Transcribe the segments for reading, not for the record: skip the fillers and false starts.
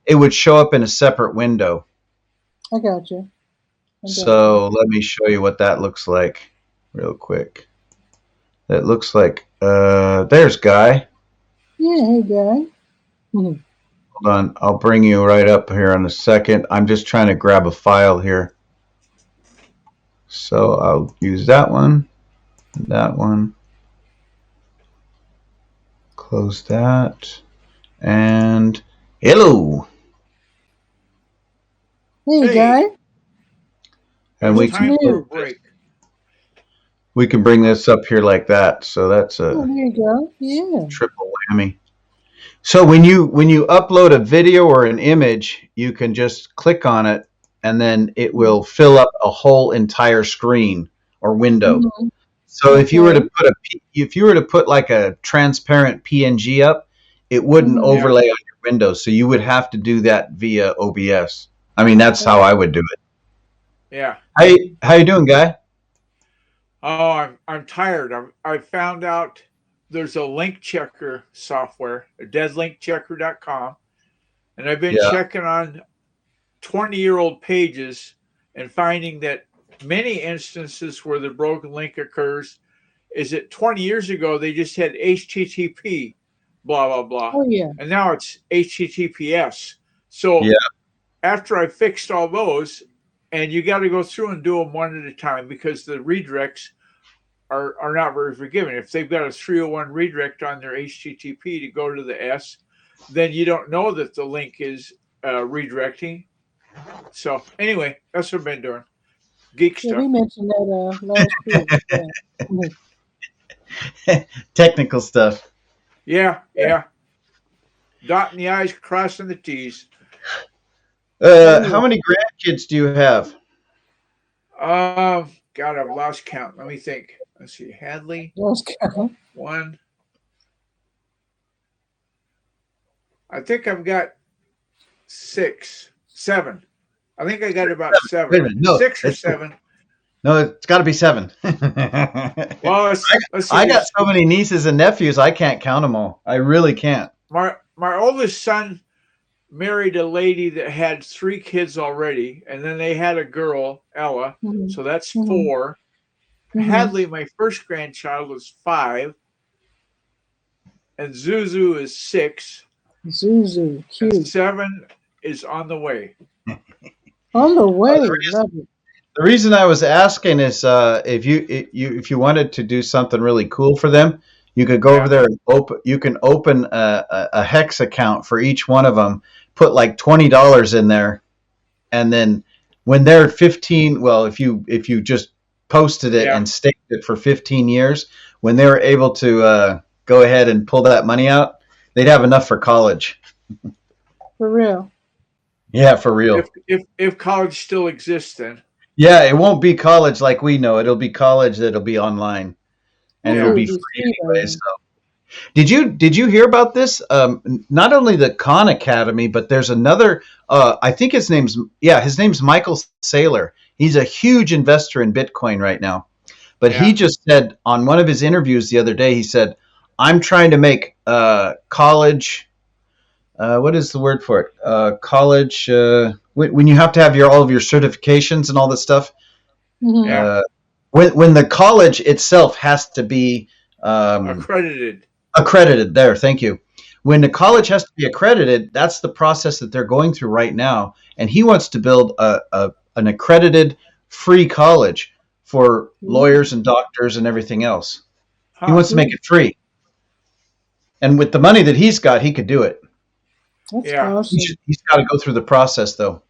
it would show up in a separate window. I got you. So let me show you what that looks like real quick. It looks like, there's Guy. Yeah, hey, guy. Mhm. Hold on. I'll bring you right up here in a second. I'm just trying to grab a file here. So I'll use that one, close that, and hello. Hey, Hey, guy. And it's we What's can time for a new? put this, break. we can bring this up here like that. So that's Oh, a there you go. Yeah. triple whammy. So when you upload a video or an image, you can just click on it, and then it will fill up a whole entire screen or window. Mm-hmm. So Okay. if you were to put like a transparent PNG up, it wouldn't Mm-hmm. Yeah, overlay on your windows. So you would have to do that via OBS. I mean, that's how I would do it. yeah. How you doing, guy? Oh, I'm tired. I found out there's a link checker software, deadlinkchecker.com, and I've been Yeah. checking on 20-year-old pages and finding that many instances where the broken link occurs is that 20 years ago they just had HTTP, blah blah blah, Oh, yeah. and now it's HTTPS. So Yeah. after I fixed all those, and you got to go through and do them one at a time because the redirects are not very forgiving. If they've got a 301 redirect on their HTTP to go to the S, then you don't know that the link is redirecting. So anyway, that's what I've been doing. Geek Yeah, we stuff. mentioned that last week. Yeah. Mhm. Technical stuff. Yeah, yeah. Dotting the I's, crossing the T's. Oh, How yeah. many grandkids do you have? God, I've lost count. Let me think. Let's see. Hadley, Those kind. one. I think I've got six, seven. I think I got about Wait a seven, minute. No, 6 or 7. it's got to be 7. I Well, let's see. I got There's so many nieces and nephews, I can't count them all. I really can't. my oldest son married a lady that had 3 kids already, and then they had a girl, Ella. Mm-hmm. So that's Mm-hmm. 4. Mm-hmm. Hadley, my first grandchild, was 5, and Zuzu is 6, Zuzu. and Cute. 7 is on the way. On the Uh, way. the Love it. The reason I was asking is if you wanted to do something really cool for them, you could go over Yeah, there and open a hex account for each one of them, put like $20 in there, and then when they're 15, well, if you just posted it yeah. and staked it for 15 years, when they were able to go ahead and pull that money out, they'd have enough for college. For real. Yeah, for real. If college still exists, then Yeah, it won't be college like we know. It'll be college that'll be online, and it'll yeah. Hopefully be it'll be free free by anyway. then. So did you hear about this? Not only the Khan Academy, but there's another. I think his name's Michael Saylor. He's a huge investor in Bitcoin right now. But he Yeah. just said on one of his interviews the other day, he said, "I'm trying to make college. What is the word for it? College. When you have to have all of your certifications and all this stuff. Mm-hmm. Yeah. Uh, when the college itself has to be um, Accredited. accredited. There, thank you. When the college has to be accredited, that's the process that they're going through right now. And he wants to build an accredited free college for Ooh, lawyers and doctors and everything else. He Huh. wants to make cool. it free. And with the money that he's got, he could do it. That's Yeah. awesome. He's got to go through the process, though.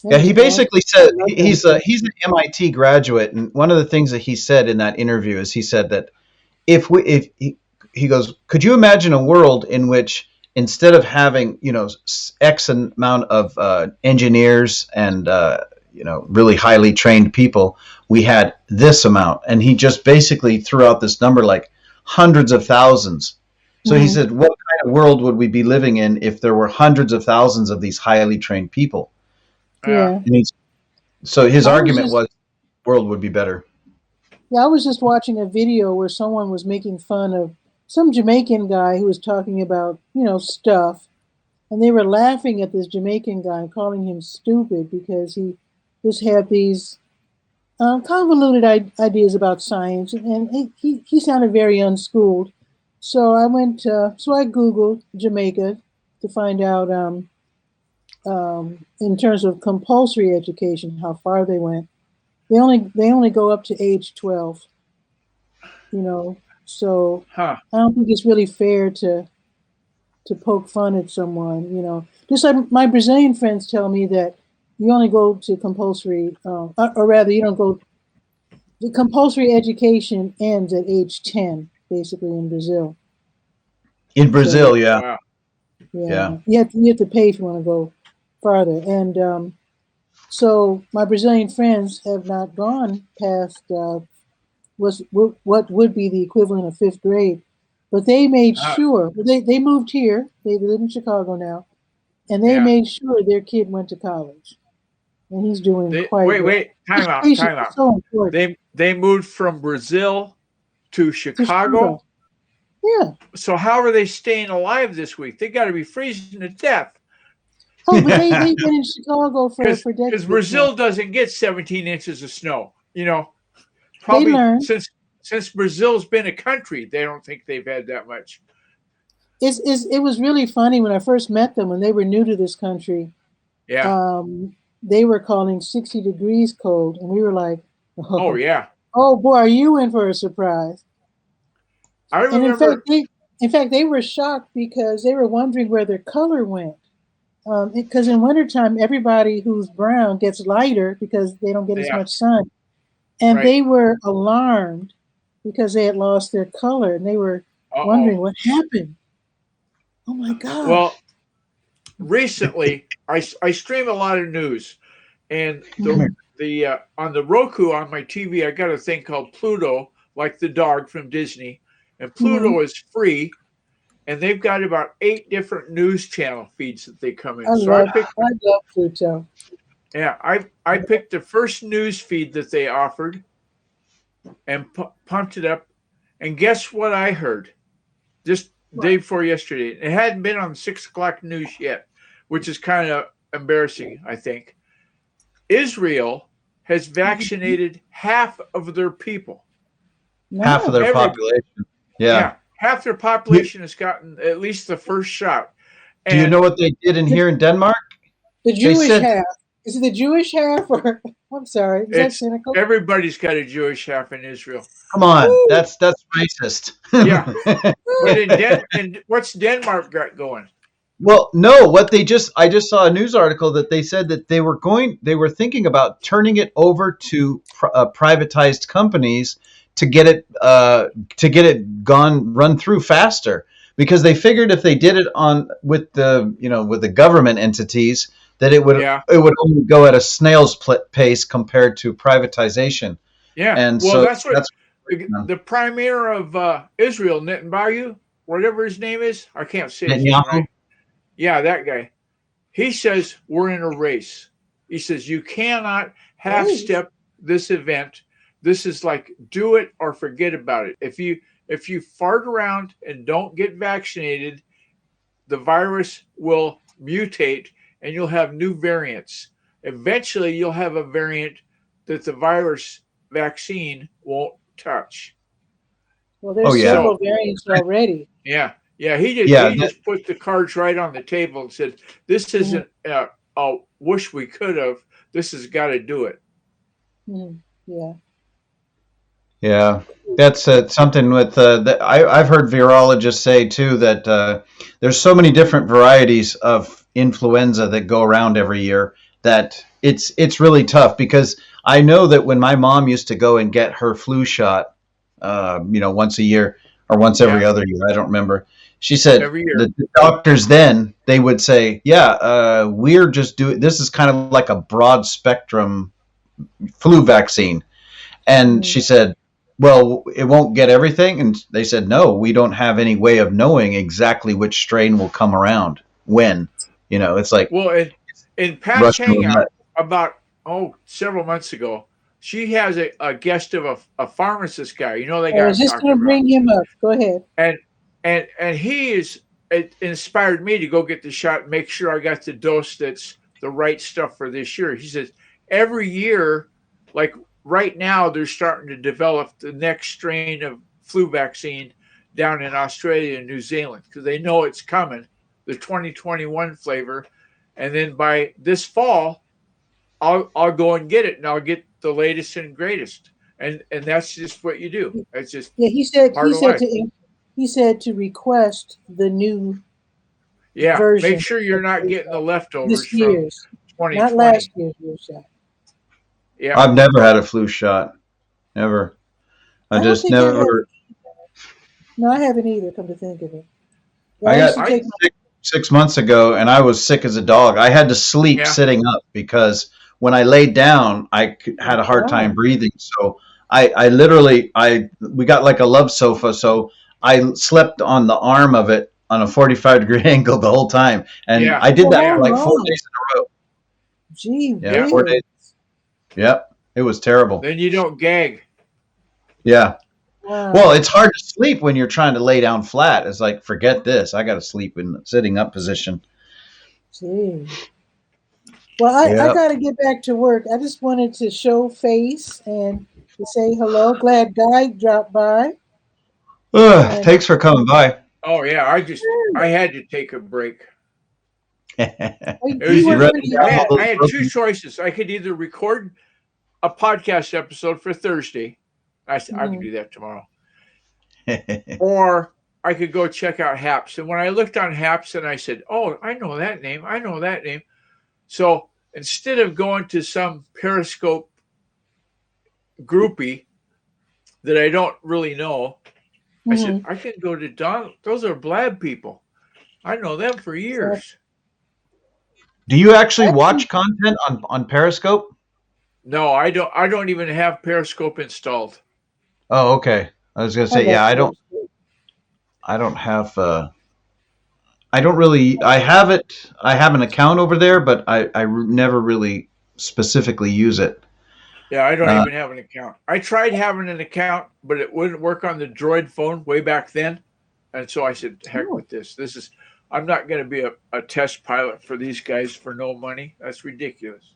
That Yeah, is he awesome. basically I said love that. he's an MIT graduate, and one of the things that he said in that interview is he said that if he goes, could you imagine a world in which instead of having X amount of engineers and really highly trained people, we had this amount, and he just basically threw out this number like hundreds of thousands. So he Mm-hmm. said, what kind of world would we be living in if there were hundreds of thousands of these highly trained people? Yeah. Yeah. And so his I was argument just was the world would be better. Yeah, I was just watching a video where someone was making fun of some Jamaican guy who was talking about, stuff. and they were laughing at this Jamaican guy and calling him stupid because he just had these convoluted ideas about science, and he sounded very unschooled. So I Googled Jamaica to find out in terms of compulsory education how far they went. They only go up to age 12. You know, so Huh. I don't think it's really fair to poke fun at someone. You know, just like my Brazilian friends tell me that you only go to compulsory, or rather, you don't go. The compulsory education ends at age 10, basically in Brazil. In Brazil, So yeah. Wow. yeah, you have to pay if you want to go farther. And so my Brazilian friends have not gone past what would be the equivalent of fifth grade, but they made Uh, sure they moved here. They live in Chicago now, and they yeah. made sure their kid went to college, and he's doing quite well. Wait. Time out. Education Time is out. so important They moved from Brazil to to Chicago. Chicago. Yeah. So how are they staying alive this week? They got to be freezing to death Oh, but they've been in Chicago because for decades now. Brazil doesn't get 17 inches of snow. You know, They probably learn. since Brazil's been a country, they don't think they've had that much. It was really funny when I first met them when they were new to this country. Yeah. They were calling 60 degrees cold, and we were like, Oh oh, yeah. oh boy, are you in for a surprise? I And remember. in fact, they were shocked because they were wondering where their color went. Because in wintertime, everybody who's brown gets lighter because they don't get as Yeah. much sun. And Right. they were alarmed because they had lost their color, and they were Uh-oh. wondering what happened. Oh my Well, gosh. recently I stream a lot of news, and Mhm. the on the Roku on my TV I got a thing called Pluto, like the dog from Disney, and Pluto Mhm. is free, and they've got about 8 different news channel feeds that they come in. I So love Pluto. I picked the first news feed that they offered and pumped it up, and guess what I heard? Just the day before yesterday. It hadn't been on 6 o'clock news yet, which is kind of embarrassing, I think. Israel has vaccinated half of their people. Half of No. their Every population. Yeah. half their You, population has gotten at least the first shot. do you know And what they did in here in Denmark? The They Jewish said, half. Is it the Jewish half or I'm sorry, is that it's cynical? everybody's got a Jewish half in Israel. "Come on, Woo! that's racist." Yeah. But and what's Denmark got going? Well, no, what they just I just saw a news article that they said that they were thinking about turning it over to privatized companies to get it gone run through faster because they figured if they did it on with the with the government entities that Yeah. it would only go at a snail's pace compared to privatization. Yeah. And Well, so that's what that's the premier of Israel, Netanyahu, whatever his name is, I can't say his name Netanyahu. right. Yeah, that guy. He says we're in a race. He says you cannot half Race. step this event. This is like do it or forget about it. If you fart around and don't get vaccinated, the virus will mutate and you'll have new variants. Eventually you'll have a variant that the virus vaccine won't touch. Well, Oh there's yeah. So several variants already. yeah, Yeah, he just put the cards right on the table and said, "This Mhm. isn't a wish we could have. This has got to do it." Mhm. Yeah. yeah, that's something with that I've heard virologists say too that there's so many different varieties of influenza that go around every year that it's really tough because I know that when my mom used to go and get her flu shot, once a year or once every Yeah, other year, I don't remember. She said every year. the doctors then they would say, yeah, we're just doing this is kind of like a broad spectrum flu vaccine. And Mhm. she said, well, it won't get everything. And they said, no, we don't have any way of knowing exactly which strain will come around when. It's like Well, in Pat's Russian Hangout roulette. about several months ago, she has a guest of a pharmacist guy. You know the I guy was I'm just talking going to about, bring him up. Go ahead. and he is it inspired me to go get the shot and make sure I got the dose that's the right stuff for this year. He says every year, like right now, they're starting to develop the next strain of flu vaccine down in Australia and New Zealand because they know it's coming, the 2021 flavor. And then by this fall, I'll go and get it, and I'll get the latest and greatest. And that's just what you do. It's just Yeah, part of life. he said to request the new Yeah, make version sure you're not getting the leftovers this from year's, not 2020. last year's flu shot. Yeah, I've never had a flu shot. Never. I I don't just think I have. never. No, I haven't either. Come to think of it. But I I used to got take sick 6 months ago, and I was sick as a dog. I had to sleep yeah, sitting up because when I laid down, had my a hard God. time breathing. So I literally, we got like a love sofa, so I slept on the arm of it on a 45-degree angle the whole time, and yeah, I did For that how for yeah, like 4 long? days in a row. Gee Yeah, yeah. 4 days. whiz. Yep, it was terrible. Then you don't gag. Yeah. Well, Wow. it's hard to sleep when you're trying to lay down flat. It's like, forget this. I got to sleep in the sitting up position. Gee. Well, I Yep. got to get back to work. I just wanted to show face and to say hello. Glad Guy dropped by. And Thanks for coming by. Oh yeah, I had to take a break. It was he You worked either read pretty down all hard. I those had two rookies? choices. I could either record a podcast episode for Thursday. I could Mhm. do that tomorrow, or I could go check out Haps. And when I looked on Haps, and I said, "Oh, I know that name. I know that name." So instead of going to some Periscope groupie that I don't really know, I said Mhm. I can go to Don. Those are Blab people. I know them for So years. Do you actually actually, watch content on Periscope? No, I don't. I don't even have Periscope installed. Oh, okay. I was gonna I say, love yeah, I don't. Periscope. I don't have. I don't really. I have it. I have an account over there, but never really specifically use it. Yeah, I don't Uh, even have an account. I tried having an account, but it wouldn't work on the Droid phone way back then, and so I said, "Heck Oh, with this. This is. I'm not going to be a test pilot for these guys for no money. That's ridiculous."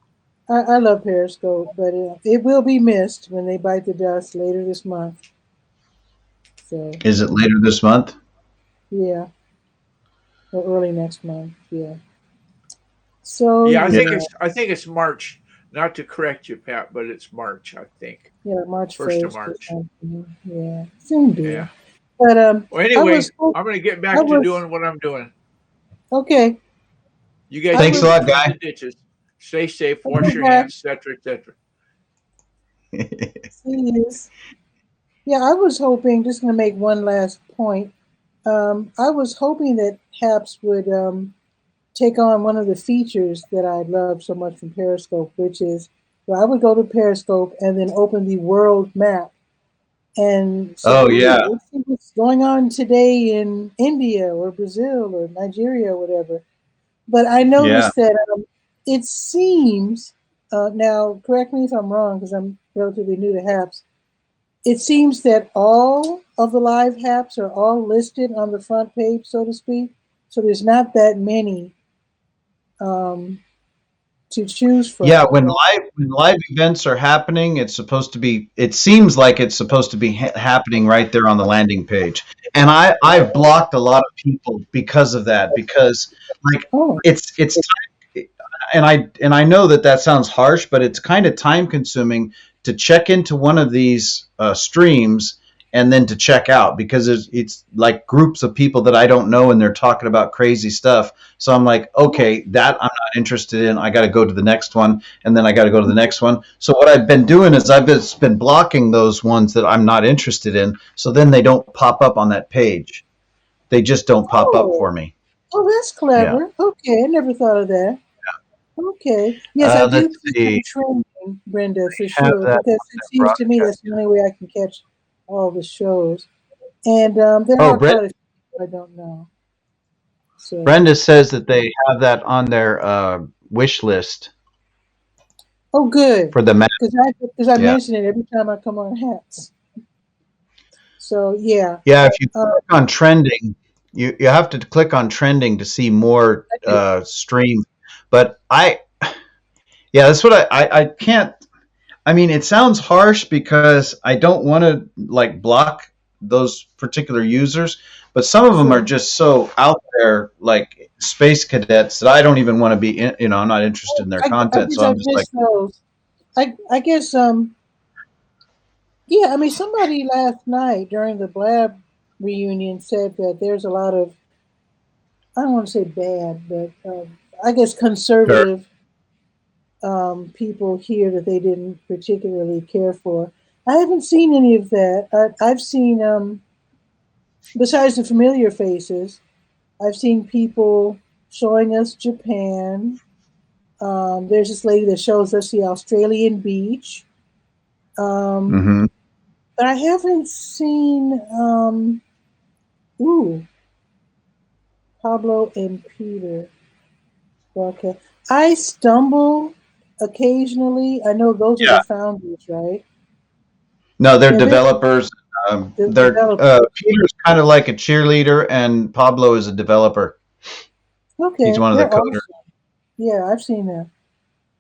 I love Periscope, but it will be missed when they bite the dust later this month. So is it later this month? yeah, or early next month. Yeah. So Yeah, Yeah. yeah, I think it's March. Not to correct you, Pat, but it's March. I think yeah, March first of 1st or March. something. Yeah, same deal. Yeah. But Well, I anyway, was hope- I'm going to get I back to was doing what I'm doing. okay. You guys I Thanks a keep was lot, clean guy. the ditches. Stay safe. Wash okay, your guys. hands, etc., etc. See you. Yeah, I was hoping. Just going to make one last point. I was hoping that HAPS would take on one of the features that I love so much from Periscope, which is well, I would go to Periscope and then open the world map and say, Oh "Ooh, yeah, let's see what's going on today in India or Brazil or Nigeria or whatever." But I yeah. noticed that it seems now. Correct me if I'm wrong, because I'm relatively new to HAPS. It seems that all of the live HAPs are all listed on the front page, so to speak. So there's not that many um, to choose Yeah, from, right? when live events are happening, it's supposed to be. It seems like it's supposed to be happening right there on the landing page. And I've blocked a lot of people because of that. Because like Oh, it's and I know that sounds harsh, but it's kind of time consuming to check into one of these streams and then to check out because it's like groups of people that I don't know and they're talking about crazy stuff. So I'm like, okay, that I'm not interested in. I got to go to the next one, and then I got to go to the next one. So what I've been doing is I've just been blocking those ones that I'm not interested in. So then they don't pop up on that page. They just don't pop up oh, for me. oh, that's Yeah. clever. Okay, I never thought of that. Okay, yes, I do Let's keep see. them trending, Brenda, for Have sure, that because on it their seems to me broadcast. that's the only way I can catch all the shows. And there Oh, are quite a few I don't know. So, Brenda says that they have that on their wish list oh, good, for the map. because I Yeah. mention it every time I come on hats. So yeah, Yeah. If you uh, click on trending, you have to click on trending to see more I do. streams. But yeah, that's what I can't. I mean, it sounds harsh because I don't want to like block those particular users, but some of them are Sure. just so out there, like space cadets, that I don't even want to be in. I'm not interested in their I content, guess so I I'm just like, missed those. I guess yeah, I mean somebody last night during the Blab reunion said that there's a lot of, I don't want to say bad, but I guess sure. conservative people here that they didn't particularly care for. I haven't seen any of that. I've seen, besides the familiar faces, I've seen people showing us Japan. There's this lady that shows us the Australian beach. Um, Hmm. but I haven't seen, ooh, Pablo and Peter. Okay. I stumble occasionally. I know those are Yeah. the founders, right? No, they're Yeah, they developers. They're develop. Peter's kind of like a cheerleader, and Pablo is a developer. He's Okay, one of the they're coders. awesome. Yeah, I've seen that.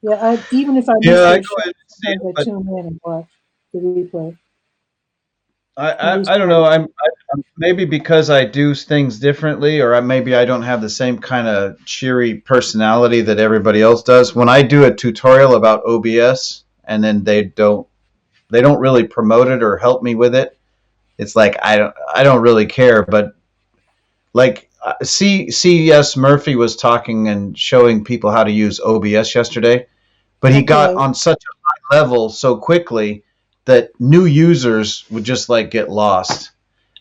Yeah, even if I miss Yeah, I their go show, in and see sometimes it, I but tune in and watch the replay. I, At I, least I don't try know. to. I'm maybe because I do things differently, or maybe I don't have the same kind of cheery personality that everybody else does. When I do a tutorial about OBS, and then they don't really promote it or help me with it, it's like I don't really care. But like C.S. Murphy was talking and showing people how to use OBS yesterday, but he got Okay. on such a high level so quickly that new users would just like get lost.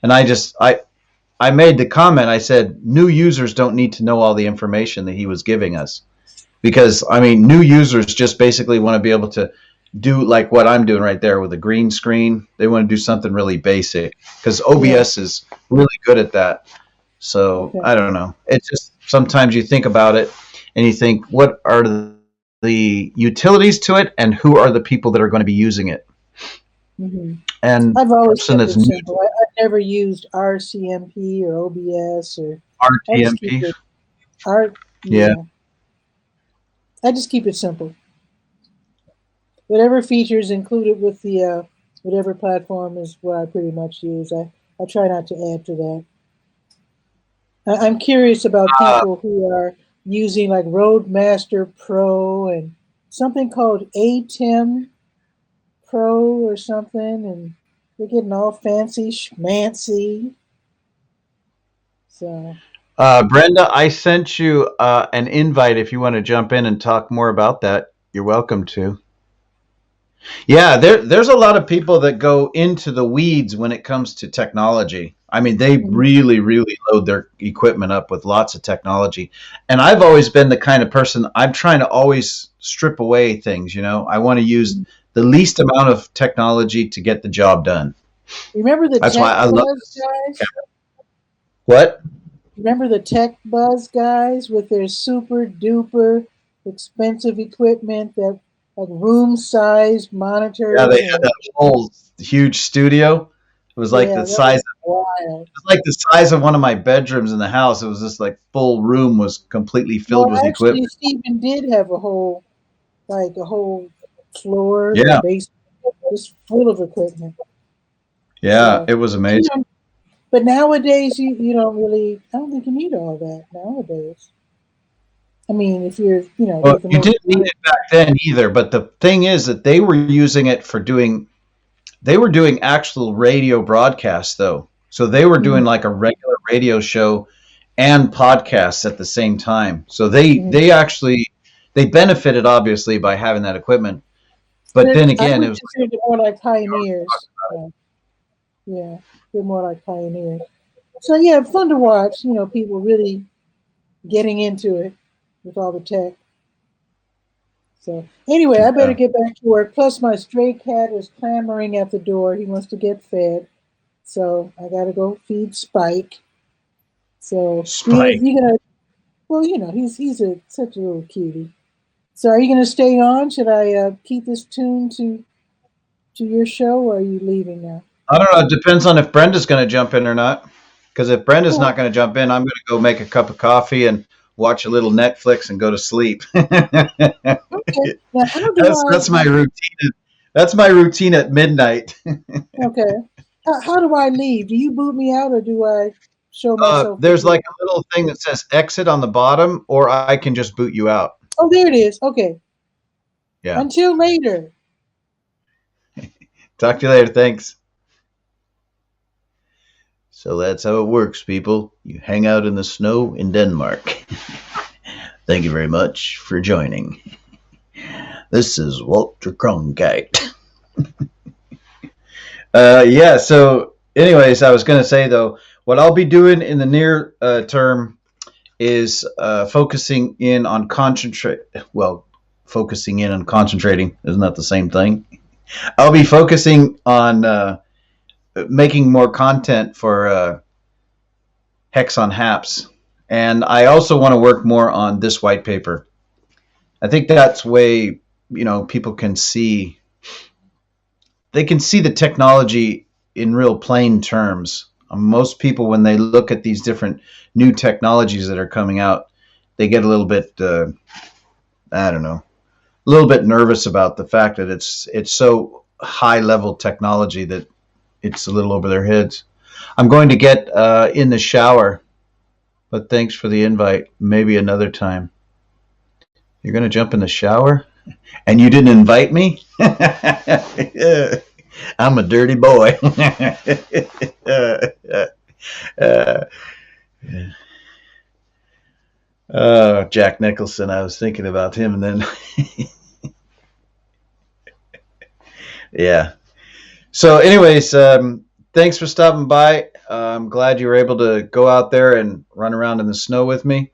And I made the comment. I said new users don't need to know all the information that he was giving us, because I mean new users just basically want to be able to do like what I'm doing right there with a green screen. They want to do something really basic because Yeah. OBS is really good at that. So Okay. I don't know. It's just sometimes you think about it and you think, what are the utilities to it, and who are the people that are going to be using it? hmm And I've the always person kept that's it new to simple. I've never used RCMP or OBS or. I just keep RTMP, it art. yeah. Yeah. I just keep it simple. Whatever features included with the whatever platform is what I pretty much use. I try not to add to that. I'm curious about Uh, people who are using like Roadmaster Pro and something called ATEM Pro or something, and they're getting all fancy schmancy. So Brenda, I sent you an invite if you want to jump in and talk more about that. You're welcome to. Yeah, there's a lot of people that go into the weeds when it comes to technology. I mean, they mhm, really, really load their equipment up with lots of technology. And I've always been the kind of person, I'm trying to always strip away things, I want to use mhm. the least amount of technology to get the job done. Remember the That's why Tech I love Buzz this guys? camera. What? Remember the Tech Buzz guys with their super duper expensive equipment that like room sized Yeah, they monitors had and that whole huge studio. It was like yeah, the that size was wild. It's like the size of one of my bedrooms in the house. It was just like full room was completely Well, filled with actually, equipment. Stephen did have a whole floor in the Yeah, basement just full of equipment. yeah, So, it was you amazing. know, but nowadays you don't really, I don't think you need all that nowadays. I mean, if you're, Well, with the you most, didn't need it back then either, but the thing is that they were using it for they were doing actual radio broadcasts though. So they were Mhm, doing like a regular radio show and podcasts at the same time. So they mhm. they actually they benefited obviously by having that equipment. But then I again, it would was consider them more like pioneers. Yeah, they're more like pioneers. So yeah, fun to watch. People really getting into it with all the tech. So anyway, I better like, get back to work. Plus, my stray cat is clamoring at the door. He wants to get fed. So I got to go feed Spike. So Spike. you gonna? Well, he's such a little cutie. So are you gonna stay on? Should I keep this tuned to your show, or are you leaving now? I don't know. It depends on if Brenda's going to jump in or not. Because if Brenda's Oh, not going to jump in, I'm going to go make a cup of coffee and watch a little Netflix and go to sleep. okay. Now, how do That's my routine. That's my routine at midnight. okay. How do I leave? Do you boot me out or do I show myself to There's you? like a little thing that says exit on the bottom, or I can just boot you out. Oh, there it is. Okay. Yeah. Until later. Talk to you later. Thanks. So that's how it works, people. You hang out in the snow in Denmark. Thank you very much for joining. This is Walter Cronkite. Yeah, so anyways, I was going to say, though, what I'll be doing in the near term is focusing in on concentrating. Isn't that the same thing? I'll be focusing on making more content for Hex on Haps. And I also want to work more on this white paper. I think that's way, people can see. They can see the technology in real plain terms. Most people, when they look at these different new technologies that are coming out, they get a little bit, I don't know, a little bit nervous about the fact that it's so high level technology that it's a little over their heads. I'm going to get in the shower, but thanks for the invite. Maybe another time. You're going to jump in the shower? And you didn't invite me? I'm a dirty boy. Jack Nicholson. I was thinking about him, and then yeah. So, anyways, thanks for stopping by. I'm glad you were able to go out there and run around in the snow with me.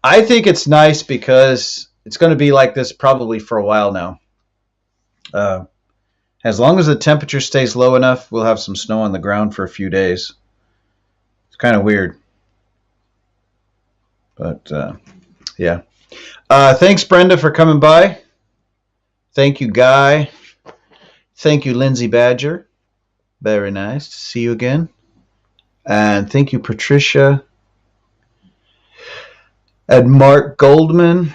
I think it's nice because it's going to be like this probably for a while now. As long as the temperature stays low enough, we'll have some snow on the ground for a few days. It's kind of weird. But, yeah. Thanks, Brenda, for coming by. Thank you, Guy. Thank you, Lindsay Badger. Very nice to see you again. And thank you, Patricia. And Mark Goldman.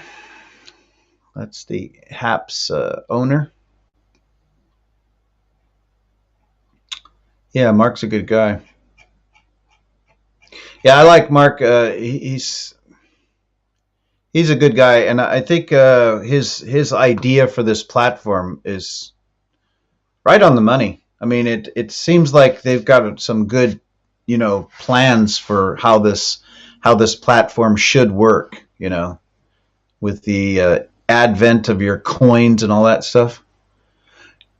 That's the HAPS owner. Yeah, Mark's a good guy. Yeah, I like Mark. He's a good guy, and I think his idea for this platform is right on the money. I mean, it seems like they've got some good, plans for how this platform should work. With the advent of your coins and all that stuff.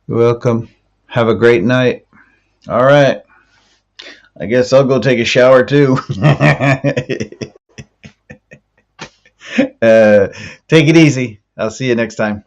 You're welcome. Have a great night. All right. I guess I'll go take a shower too. Take it easy. I'll see you next time.